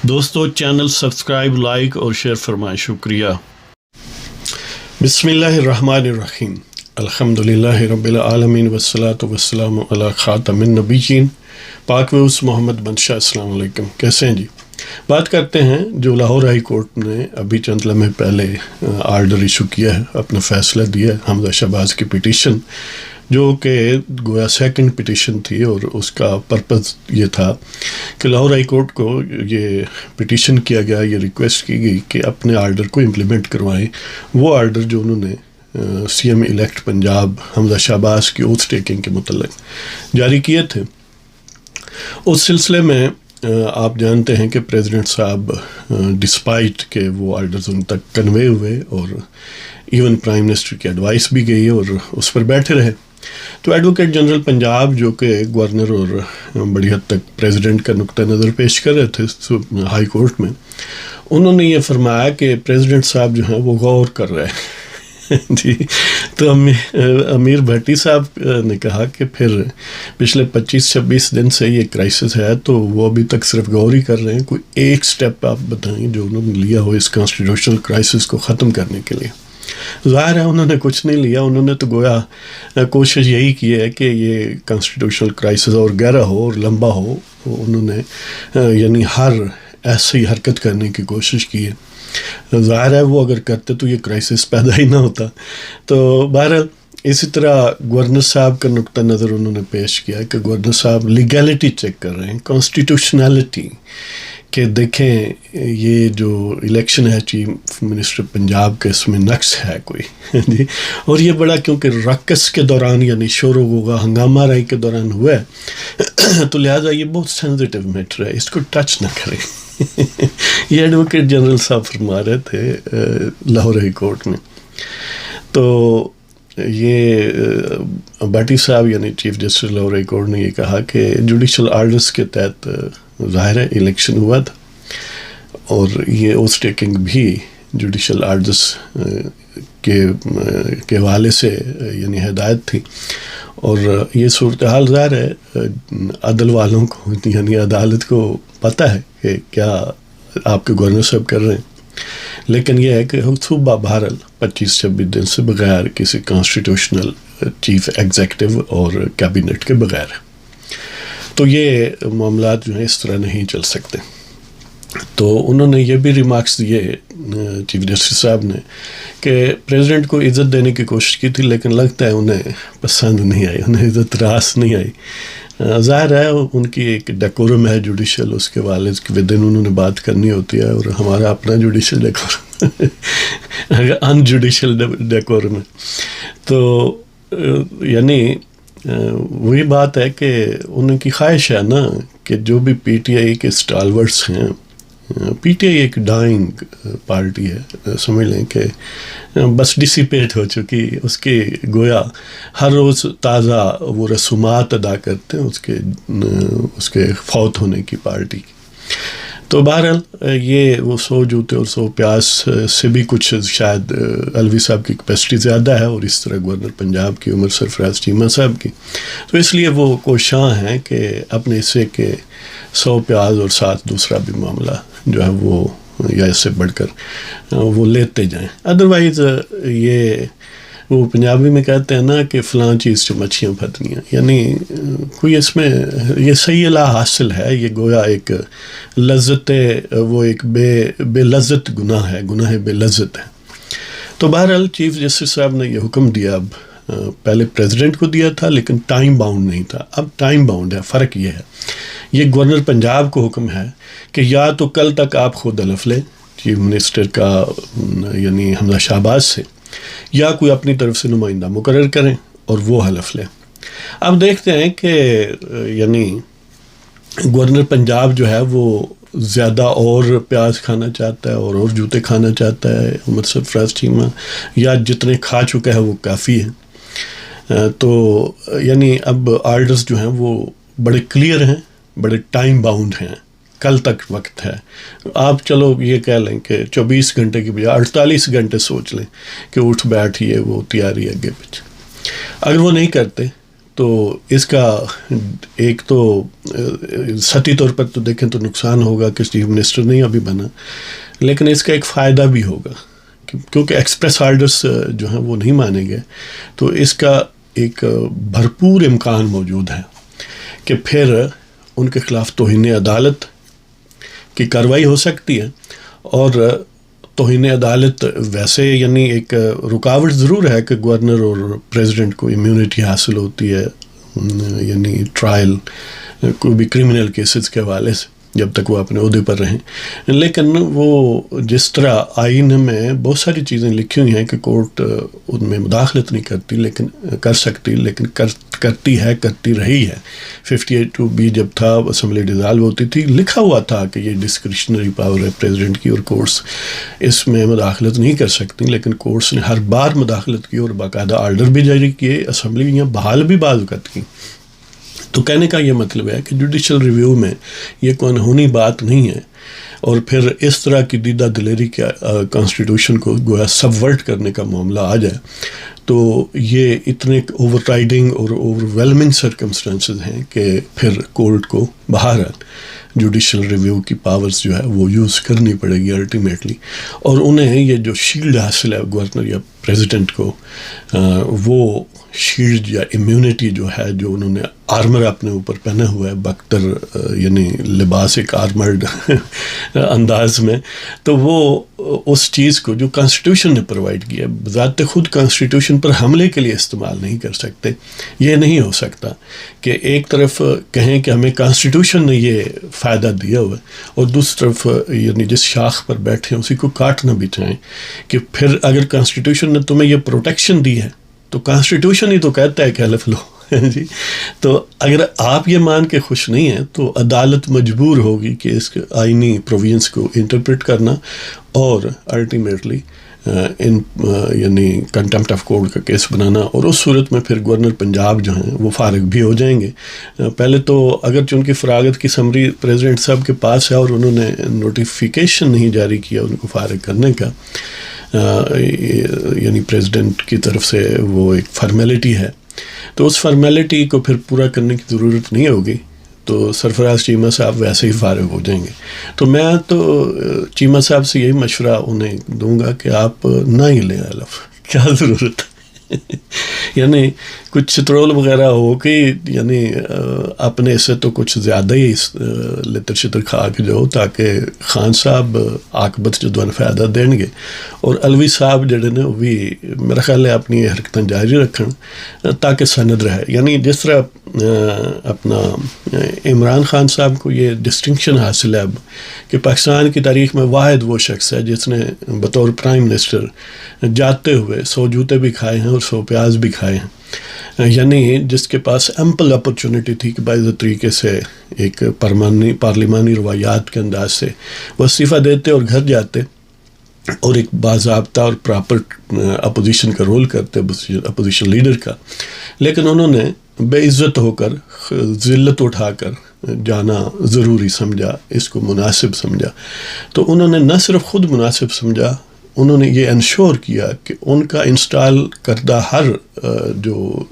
دوستو channel subscribe like اور share فرمائیں، شکریہ۔ بسم اللہ الرحمن الرحیم، الحمدللہ رب العالمین والصلاة والسلام علی خاتم النبیین پاک وعز محمد بن شاہ۔ السلام علیکم، کیسے ہیں جی؟ بات کرتے ہیں جو لاہور ہائی کورٹ نے ابھی چند لمحے پہلے آرڈر ایشو کیا ہے، اپنا فیصلہ دیا ہے حمزہ شہباز کی پٹیشن، جو کہ گویا سیکنڈ پٹیشن تھی، اور اس کا پرپز یہ تھا کہ لاہور ہائی کورٹ کو یہ پٹیشن کیا گیا، یہ ریکویسٹ کی گئی کہ اپنے آرڈر کو امپلیمنٹ کروائیں، وہ آرڈر جو انہوں نے سی ایم الیکٹ پنجاب حمزہ شہباز کی اوتھ ٹیکنگ کے متعلق جاری کیے تھے۔ اس سلسلے میں آپ جانتے ہیں کہ پریزیڈنٹ صاحب ڈسپائٹ کہ وہ آرڈرز ان تک کنوے ہوئے، اور ایون پرائم منسٹر کی ایڈوائس بھی گئی اور اس پر بیٹھے رہے، تو ایڈوکیٹ جنرل پنجاب جو کہ گورنر اور بڑی حد تک پریزیڈنٹ کا نقطہ نظر پیش کر رہے تھے ہائی کورٹ میں، انہوں نے یہ فرمایا کہ پریزیڈنٹ صاحب جو ہیں وہ غور کر رہے ہیں جی۔ تو امیر بھٹی صاحب نے کہا کہ پھر پچھلے 25-26 دن سے یہ کرائسس ہے، تو وہ ابھی تک صرف غور ہی کر رہے ہیں، کوئی ایک سٹیپ آپ بتائیں جو انہوں نے لیا ہو اس کانسٹیٹیوشنل کرائسس کو ختم کرنے کے لیے۔ ظاہر ہے انہوں نے کچھ نہیں لیا، انہوں نے تو گویا کوشش یہی کی ہے کہ یہ کانسٹیٹیوشنل کرائسس اور گہرا ہو اور لمبا ہو، انہوں نے یعنی ہر ایسی حرکت کرنے کی کوشش کی ہے۔ ظاہر ہے وہ اگر کرتے تو یہ کرائسس پیدا ہی نہ ہوتا۔ تو بہرحال اسی طرح گورنر صاحب کا نقطہ نظر انہوں نے پیش کیا کہ گورنر صاحب لیگیلٹی چیک کر رہے ہیں، کانسٹیٹیوشنالٹی، کہ دیکھیں یہ جو الیکشن ہے چیف منسٹر پنجاب کا، اس میں نقص ہے کوئی جی، اور یہ بڑا کیونکہ رقص کے دوران یعنی شور و غوغا ہنگامہ رائی کے دوران ہوا ہے، تو لہٰذا یہ بہت سینسٹیو میٹر ہے، اس کو ٹچ نہ کریں یہ ایڈوکیٹ جنرل صاحب فرما رہے تھے لاہور ہائی کورٹ میں۔ تو یہ بھٹی صاحب یعنی chief justice Lahore high court نے یہ کہا کہ جوڈیشل آرڈرز کے تحت ظاہر ہے الیکشن ہوا تھا، اور یہ اوتھ ٹیکنگ بھی جوڈیشل آرڈرز کے حوالے سے یعنی ہدایت تھی، اور یہ صورتحال ظاہر ہے عدل والوں کو یعنی عدالت کو پتہ ہے کہ کیا آپ کے گورنر صاحب کر رہے ہیں، لیکن یہ ہے کہ صوبہ بہرحال 25-26 دن سے بغیر کسی کانسٹیٹیوشنل چیف ایگزیکٹو اور کیبنٹ کے بغیر، تو یہ معاملات جو ہیں اس طرح نہیں چل سکتے۔ تو انہوں نے یہ بھی ریمارکس دیے چیف جسٹس صاحب نے کہ پریزیڈنٹ کو عزت دینے کی کوشش کی تھی، لیکن لگتا ہے انہیں پسند نہیں آئی، انہیں عزت راس نہیں آئی۔ ظاہر ہے ان کی ایک ڈیکورم ہے جوڈیشل، اس کے والد کے ودن انہوں نے بات کرنی ہوتی ہے، اور ہمارا اپنا جوڈیشل ڈیکورم ان جوڈیشل ڈیکورم ہے۔ تو یعنی وہی بات ہے کہ ان کی خواہش ہے نا کہ جو بھی پی ٹی آئی کے اسٹالورٹس ہیں، پی ٹی آئی ایک ڈائنگ پارٹی ہے، سمجھ لیں کہ بس ڈسیپیٹ ہو چکی، اس کی گویا ہر روز تازہ وہ رسومات ادا کرتے ہیں اس کے فوت ہونے کی پارٹی کی۔ تو بہرحال یہ وہ 100 جوتے اور 100 پیاس سے بھی کچھ شاید الوی صاحب کی کیپیسٹی زیادہ ہے، اور اس طرح گورنر پنجاب کی عمر سرفراز چیمہ صاحب کی، تو اس لیے وہ کوشاں ہیں کہ اپنے حصے کے 100 پیاز اور ساتھ دوسرا بھی معاملہ جو ہے وہ یا اس سے بڑھ کر وہ لیتے جائیں۔ ادروائز یہ وہ پنجابی میں کہتے ہیں نا کہ فلاں چیز سے مچھیاں پھتنیاں، یعنی کوئی اس میں یہ صحیح لا حاصل ہے، یہ گویا ایک لذت، وہ ایک بے لذت گناہ ہے، گناہ بے لذت ہے۔ تو بہرحال چیف جسٹس صاحب نے یہ حکم دیا، اب پہلے پریزیڈنٹ کو دیا تھا لیکن ٹائم باؤنڈ نہیں تھا، اب ٹائم باؤنڈ ہے۔ فرق یہ ہے، یہ گورنر پنجاب کو حکم ہے کہ یا تو کل تک آپ خود حلف لیں چیف منسٹر کا یعنی حمزہ شہباز سے، یا کوئی اپنی طرف سے نمائندہ مقرر کریں اور وہ حلف لیں۔ اب دیکھتے ہیں کہ یعنی گورنر پنجاب جو ہے وہ زیادہ اور پیاز کھانا چاہتا ہے اور جوتے کھانا چاہتا ہے عمر سرفراز چیمہ، یا جتنے کھا چکا ہے وہ کافی ہے۔ تو یعنی اب آرڈرز جو ہیں وہ بڑے کلیئر ہیں، بڑے ٹائم باؤنڈ ہیں، کل تک وقت ہے۔ آپ چلو یہ کہہ لیں کہ 24 گھنٹے کی بجائے 48 گھنٹے سوچ لیں کہ اٹھ بیٹھ یہ وہ تیاری آگے پیچھے۔ اگر وہ نہیں کرتے تو اس کا ایک تو سطحی طور پر تو دیکھیں تو نقصان ہوگا کہ چیف منسٹر نہیں ابھی بنا، لیکن اس کا ایک فائدہ بھی ہوگا کیونکہ ایکسپریس آرڈرس جو ہیں وہ نہیں مانے گئے، تو اس کا ایک بھرپور امکان موجود ہے کہ پھر ان کے خلاف توہین عدالت کی کارروائی ہو سکتی ہے. اور توہین عدالت ویسے یعنی ایک رکاوٹ ضرور ہے کہ گورنر اور پریزیڈنٹ کو امیونٹی حاصل ہوتی ہے، یعنی ٹرائل کوئی بھی کرمنل کیسز کے حوالے سے جب تک وہ اپنے عہدے پر رہیں. لیکن وہ جس طرح آئین میں بہت ساری چیزیں لکھی ہوئی ہیں کہ کورٹ ان میں مداخلت نہیں کرتی لیکن کر سکتی، لیکن کرتی رہی ہے. 58(2)B جب تھا اسمبلی ڈیزالو ہوتی تھی لکھا ہوا تھا کہ یہ ڈسکریشنری پاور ہے پریزیڈنٹ کی اور کورٹس اس میں مداخلت نہیں کر سکتی، لیکن کورٹس نے ہر بار مداخلت کی اور باقاعدہ آرڈر بھی جاری کیے، اسمبلیاں بحال بھی بعض اوقات کی. تو کہنے کا یہ مطلب ہے کہ جوڈیشل ریویو میں یہ کوئی انہونی بات نہیں ہے، اور پھر اس طرح کی دیدہ دلیری کے کانسٹیٹیوشن کو گویا سبورٹ کرنے کا معاملہ آ جائے تو یہ اتنے اوور رائڈنگ اور اوور ویلمنگ سرکمسٹانسز ہیں کہ پھر کورٹ کو بہرحال جوڈیشل ریویو کی پاورز جو ہے وہ یوز کرنی پڑے گی الٹیمیٹلی. اور انہیں یہ جو شیلڈ حاصل ہے گورنر یا پریزیڈنٹ کو، وہ شیلڈ یا امیونٹی جو ہے، جو انہوں نے آرمر اپنے اوپر پہنا ہوا ہے بختر، یعنی لباس ایک آرمرڈ انداز میں، تو وہ اس چیز کو جو کانسٹیٹیوشن نے پرووائڈ کیا بذات خود کانسٹیٹیوشن پر حملے کے لیے استعمال نہیں کر سکتے. یہ نہیں ہو سکتا کہ ایک طرف کہیں کہ ہمیں کانسٹیٹیوشن نے یہ فائدہ دیا ہوا ہے اور دوسری طرف یعنی جس شاخ پر بیٹھے ہیں اسی کو کاٹنا بھی چاہیں، کہ پھر اگر کانسٹیٹیوشن نے تمہیں یہ پروٹیکشن دی ہے تو کانسٹیٹیوشن ہی تو کہتا ہے کہ حلف لو جی. تو اگر آپ یہ مان کے خوش نہیں ہیں تو عدالت مجبور ہوگی کہ اس آئینی پروویژنس کو انٹرپریٹ کرنا اور الٹیمیٹلی یعنی کنٹمپٹ آف کورٹ کا کیس بنانا. اور اس صورت میں پھر گورنر پنجاب جو ہیں وہ فارغ بھی ہو جائیں گے. پہلے تو اگرچہ ان کی فراغت کی سمری پریزیڈنٹ صاحب کے پاس ہے اور انہوں نے نوٹیفیکیشن نہیں جاری کیا ان کو فارغ کرنے کا، یعنی پریزیڈنٹ کی طرف سے وہ ایک فارمیلٹی ہے، تو اس فارمیلٹی کو پھر پورا کرنے کی ضرورت نہیں ہوگی، تو سرفراز چیمہ صاحب ویسے ہی فارغ ہو جائیں گے. تو میں تو چیمہ صاحب سے یہی مشورہ انہیں دوں گا کہ آپ نہ ہی لیں حلف، کیا ضرورت ہے یعنی کچھ چترول وغیرہ ہو کے یعنی اپنے سے تو کچھ زیادہ ہی لتر شتر کھا کے جاؤ تاکہ خان صاحب عاقبت جدوان فائدہ دیں گے اور علوی صاحب جڑے نے وہ بھی میرا خیال ہے اپنی حرکتیں جاری رکھن تاکہ سند رہے. یعنی جس طرح اپنا عمران خان صاحب کو یہ ڈسٹنکشن حاصل ہے اب کہ پاکستان کی تاریخ میں واحد وہ شخص ہے جس نے بطور پرائم منسٹر جاتے ہوئے 100 جوتے بھی کھائے ہیں اور 100 پیاز بھی کھائے ہیں، یعنی جس کے پاس ایمپل اپرچونٹی تھی کہ باعث طریقے سے ایک پارلیمانی روایات کے انداز سے وہ استعفیٰ دیتے اور گھر جاتے اور ایک باضابطہ اور پراپر اپوزیشن کا رول کرتے، اپوزیشن لیڈر کا. لیکن انہوں نے بے عزت ہو کر ذلت اٹھا کر جانا ضروری سمجھا، اس کو مناسب سمجھا. تو انہوں نے نہ صرف خود مناسب سمجھا، انہوں نے یہ انشور کیا کہ ان کا انسٹال کردہ ہر جو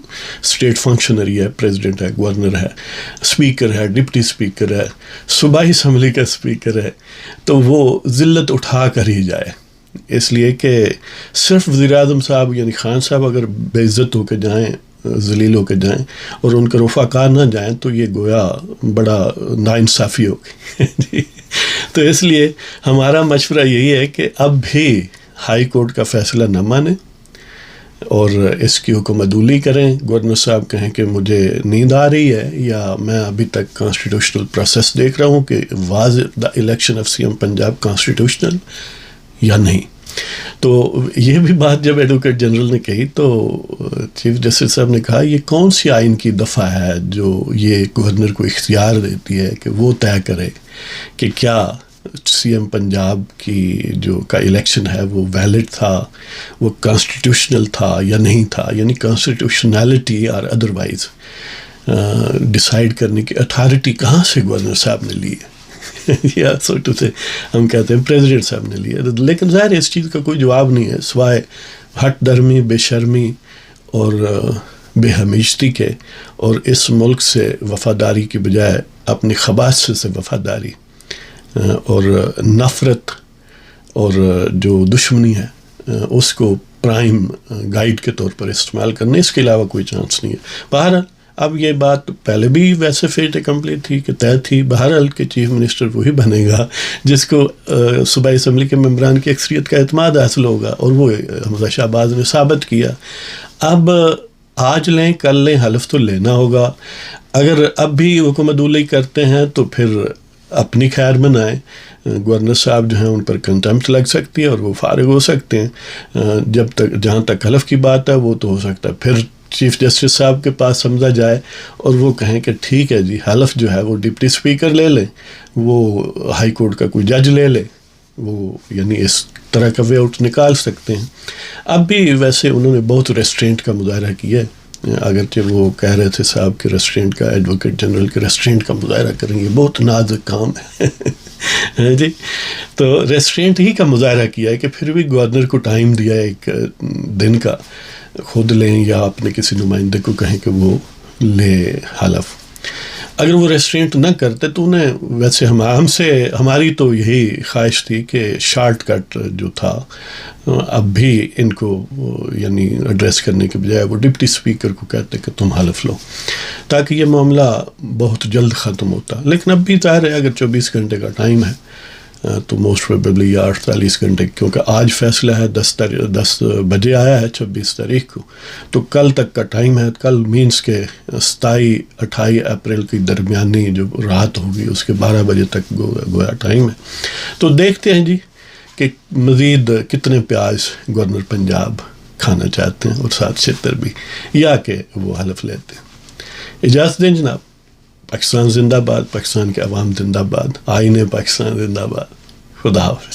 اسٹیٹ فنکشنری ہے، پریزیڈنٹ ہے، گورنر ہے، اسپیکر ہے، ڈپٹی اسپیکر ہے، صوبائی اسمبلی کا اسپیکر ہے، تو وہ ذلت اٹھا کر ہی جائے. اس لیے کہ صرف وزیر اعظم صاحب یعنی خان صاحب اگر بے عزت ہو کے جائیں، ذلیل ہو کے جائیں اور ان کے رفقا نہ جائیں تو یہ گویا بڑا ناانصافی ہوگی تو اس لیے ہمارا مشورہ یہی ہے کہ اب بھی ہائی کورٹ کا فیصلہ نہ مانیں اور اس کی حکم عدولی کریں. گورنر صاحب کہیں کہ مجھے نیند آ رہی ہے یا میں ابھی تک کانسٹیٹیوشنل پروسیس دیکھ رہا ہوں کہ was the election of C M Punjab constitutional یا نہیں. تو یہ بھی بات جب ایڈوکیٹ جنرل نے کہی تو چیف جسٹس صاحب نے کہا یہ کون سی آئین کی دفعہ ہے جو یہ گورنر کو اختیار دیتی ہے کہ وہ طے کرے کہ کیا سی ایم پنجاب کی جو کا الیکشن ہے وہ ویلڈ تھا، وہ کانسٹیٹیوشنل تھا یا نہیں تھا. یعنی کانسٹیٹیوشنالٹی اور ادروائز ڈیسائیڈ کرنے کی اتھارٹی کہاں سے گورنر صاحب نے لی ہے یا سوٹو سے ہم کہتے ہیں پریزیڈنٹ صاحب نے لیا. لیکن ظاہر اس چیز کا کوئی جواب نہیں ہے سوائے ہٹ درمی، بے شرمی اور بے ہمیشتی کے اور اس ملک سے وفاداری کی بجائے اپنی خباث سے وفاداری اور نفرت اور جو دشمنی ہے اس کو پرائم گائیڈ کے طور پر استعمال کرنے، اس کے علاوہ کوئی چانس نہیں ہے۔ بہرحال اب یہ بات پہلے بھی ویسے فیٹ کمپلیٹ تھی کہ طے تھی، بہرحال کہ چیف منسٹر وہی بنے گا جس کو صوبائی اسمبلی کے ممبران کی اکثریت کا اعتماد حاصل ہوگا، اور وہ حمزہ شہباز نے ثابت کیا۔ اب آج لیں کل لیں، حلف تو لینا ہوگا۔ اگر اب بھی حکومت اولی کرتے ہیں تو پھر اپنی خیر بنائیں، گورنر صاحب جو ہیں ان پر کنٹمپٹ لگ سکتی ہے اور وہ فارغ ہو سکتے ہیں۔ جب تک جہاں تک حلف کی بات ہے وہ تو ہو سکتا ہے پھر چیف جسٹس صاحب کے پاس سمجھا جائے اور وہ کہیں کہ ٹھیک ہے جی، حلف جو ہے وہ ڈپٹی اسپیکر لے لیں، وہ ہائی کورٹ کا کوئی جج لے لے، وہ یعنی اس طرح کا وے آؤٹ نکال سکتے ہیں۔ اب بھی ویسے انہوں نے بہت ریسٹرینٹ کا مظاہرہ کیا ہے، اگرچہ وہ کہہ رہے تھے صاحب کہ ریسٹرینٹ کا، ایڈوکیٹ جنرل کے ریسٹرینٹ کا مظاہرہ کریں گے، بہت نازک کام ہے جی، تو ریسٹرینٹ ہی کا مظاہرہ کیا ہے کہ پھر بھی گورنر کو ٹائم دیا ایک دن کا، خود لیں یا اپنے کسی نمائندے کو کہیں کہ وہ لے حلف۔ اگر وہ ریسٹرینٹ نہ کرتے تو انہیں ویسے ہم سے ہماری تو یہی خواہش تھی کہ شارٹ کٹ جو تھا اب بھی ان کو یعنی ایڈریس کرنے کے بجائے وہ ڈپٹی اسپیکر کو کہتے کہ تم حلف لو، تاکہ یہ معاملہ بہت جلد ختم ہوتا۔ لیکن اب بھی ظاہر ہے اگر 24 گھنٹے کا ٹائم ہے تو موسٹ پروبیبلی یا 48 گھنٹے، کیونکہ آج فیصلہ ہے 10 بجے آیا ہے 26 تاریخ کو، تو کل تک کا ٹائم ہے۔ کل مینس کے 27-28 اپریل کی درمیانی جو رات ہوگی اس کے 12 بجے تک گویا ٹائم ہے۔ تو دیکھتے ہیں جی کہ مزید کتنے پیاز گورنر پنجاب کھانا چاہتے ہیں اور ساتھ چھتر بھی، یا کہ وہ حلف لیتے ہیں۔ اجازت دیں جناب، پاکستان زندہ باد، پاکستان کے عوام زندہ باد، آئین پاکستان زندہ باد، خدا حافظ۔